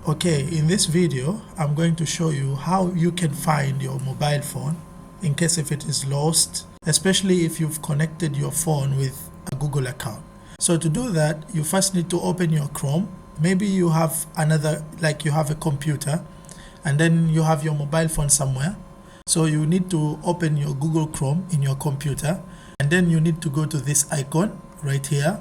Okay, in this video, I'm going to show you how you can find your mobile phone in case if it is lost, especially if you've connected your phone with a Google account. So to do that, you first need to open your Chrome. Maybe you have you have a computer and then you have your mobile phone somewhere. So you need to open your Google Chrome in your computer, and then you need to go to this icon right here.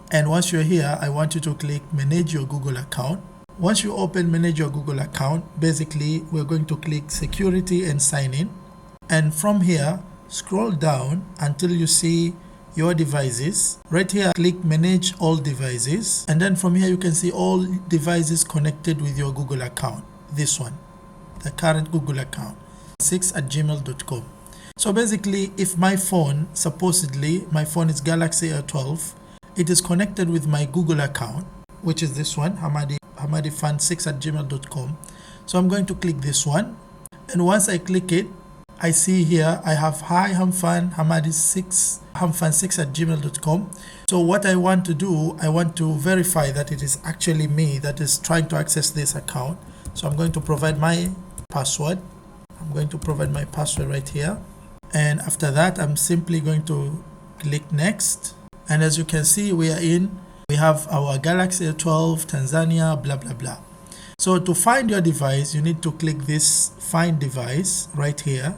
And once you're here, I want you to click Manage Your Google Account. Once you open Manage Your Google Account, basically we're going to click Security and Sign In. And from here, scroll down until you see your devices. Right here, click Manage All Devices. And then from here, you can see all devices connected with your Google account. This one, the current Google account, 6@gmail.com. So basically, if my phone, supposedly, my phone is Galaxy A12, it is connected with my Google account, which is this one, hamadifan6@gmail.com. So I'm going to click this one. And once I click it, I see here I have hi Hamfan hamadi6@gmail.com. So what I want to do, I want to verify that it is actually me that is trying to access this account. So I'm going to provide my password. I'm going to provide my password right here. And after that, I'm simply going to click next. And as you can see, we have our Galaxy A12 Tanzania, blah, blah, blah. So to find your device, you need to click this Find Device right here.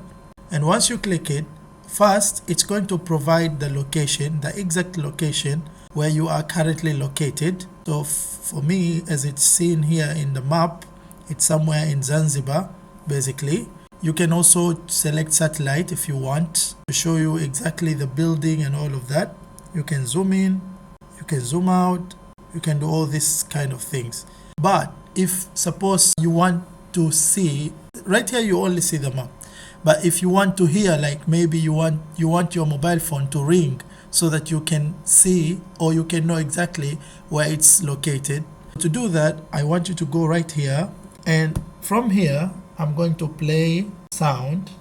And once you click it, first, it's going to provide the location, the exact location where you are currently located. So for me, as it's seen here in the map, it's somewhere in Zanzibar, basically. You can also select satellite if you want to show you exactly the building and all of that. You can zoom in, you can zoom out, you can do all these kind of things. But if suppose you want to see, right here you only see the map. But if you want to hear, like maybe you want your mobile phone to ring so that you can see or you can know exactly where it's located. To do that, I want you to go right here, and from here I'm going to play sound.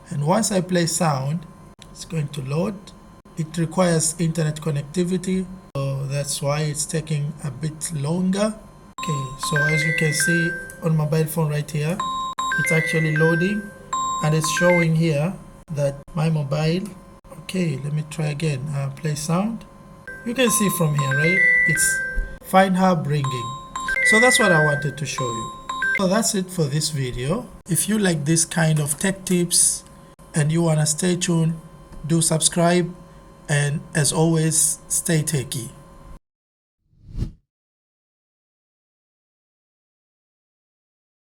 And once I play sound, it's going to load. It requires internet connectivity, so that's why it's taking a bit longer. Okay, so as you can see on mobile phone right here, it's actually loading and it's showing here that my mobile. Okay, let me try again. Play sound. You can see from here, right? It's Find Hub ringing. So that's what I wanted to show you. So that's it for this video. If you like this kind of tech tips and you want to stay tuned, do subscribe. And as always, stay techy.